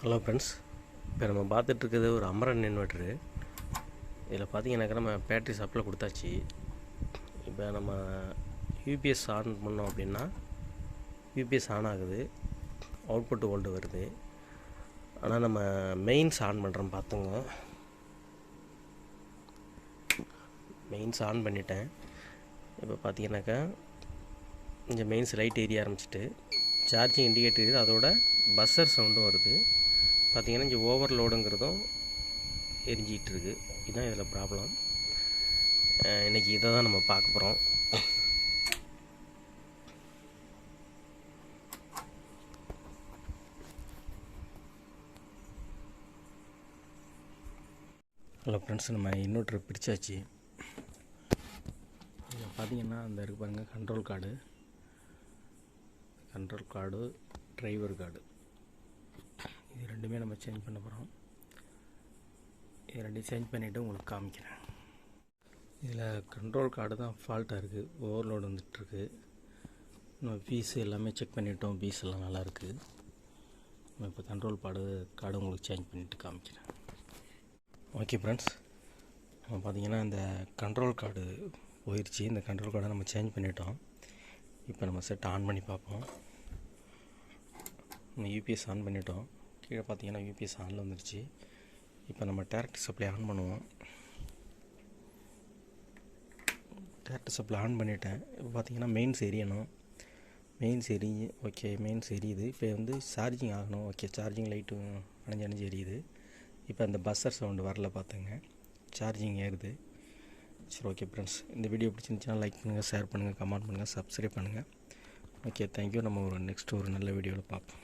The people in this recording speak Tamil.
ஹலோ ஃப்ரெண்ட்ஸ், இப்போ நம்ம பார்த்துட்ருக்குது ஒரு அமரன் இன்வெர்ட்ரு. இதில் பார்த்தீங்கன்னாக்கா நம்ம பேட்ரி சப்ளை கொடுத்தாச்சு. இப்போ நம்ம யூபிஎஸ் ஆன் பண்ணோம் அப்படின்னா யூபிஎஸ் ஆன் ஆகுது, அவுட்புட் வோல்ட் வருது. ஆனால் நம்ம மெயின்ஸ் ஆன் பண்ணுறோம் பார்த்துங்க. மெயின்ஸ் ஆன் பண்ணிட்டேன். இப்போ பார்த்தீங்கன்னாக்கா இங்கே மெயின்ஸ் லைட் எரிய ஆரம்பிச்சிட்டு சார்ஜிங் இண்டிகேட்டர் இருக்குது, அதோட பஸ்ஸர் சவுண்டும் வருது. பார்த்திங்கன்னா இங்கே ஓவர்லோடுங்கிறதும் எரிஞ்சிகிட்டு இருக்குது. இதுதான் இதில் ப்ராப்ளம். இன்றைக்கி இதை தான் நம்ம பார்க்க போகிறோம். ஹலோ ஃப்ரெண்ட்ஸ், நம்ம இன்வெர்ட்டர் பிடிச்சாச்சு. இதில் பார்த்திங்கன்னா அந்த இருக்கு பாருங்கள், கண்ட்ரோல் கார்டு, டிரைவர் கார்டு, இது ரெண்டுமே நம்ம சேஞ்ச் பண்ண போகிறோம். இது ரெண்டையும் சேஞ்ச் பண்ணிவிட்டு உங்களுக்கு காமிக்கிறேன். இதில் கண்ட்ரோல் கார்டு தான் ஃபால்ட்டாக இருக்குது, ஓவர்லோடு வந்துட்டுருக்கு. நம்ம பீஸு எல்லாமே செக் பண்ணிட்டோம், பீஸ் எல்லாம் நல்லாயிருக்கு. நம்ம இப்போ கண்ட்ரோல் கார்டு உங்களுக்கு சேஞ்ச் பண்ணிவிட்டு காமிக்கிறேன். ஓகே ஃப்ரெண்ட்ஸ், நம்ம பார்த்திங்கன்னா இந்த கண்ட்ரோல் கார்டு போயிடுச்சு. இந்த கண்ட்ரோல் கார்டை நம்ம சேஞ்ச் பண்ணிட்டோம். இப்போ நம்ம செட் ஆன் பண்ணி பார்ப்போம். நம்ம யூபிஎஸ் ஆன் பண்ணிட்டோம். கீழே பார்த்தீங்கன்னா யூபிஎஸ் ஆனில் வந்துடுச்சு. இப்போ நம்ம டேரக்ட் சப்ளை ஆன் பண்ணுவோம். டேரக்ட் சப்ளை ஆன் பண்ணிட்டேன். இப்போ பார்த்தீங்கன்னா மெயின்ஸ் எரியணும். ஓகே, மெயின்ஸ் எரியுது. இப்போ வந்து சார்ஜிங் ஆகணும். ஓகே, சார்ஜிங் லைட்டு அணைஞ்சு எரியுது. இப்போ அந்த பஸ்ஸர் சவுண்டு வரல பார்த்துங்க, சார்ஜிங் ஏறுது. சரி, ஓகே ஃப்ரெண்ட்ஸ், இந்த வீடியோ பிடிச்சிருந்துச்சுன்னா லைக் பண்ணுங்கள், ஷேர் பண்ணுங்கள், கமெண்ட் பண்ணுங்கள், சப்ஸ்கிரைப் பண்ணுங்கள். Okay, thank you. நம்ம நெக்ஸ்ட் ஒரு நல்ல வீடியோவில் பார்ப்போம்.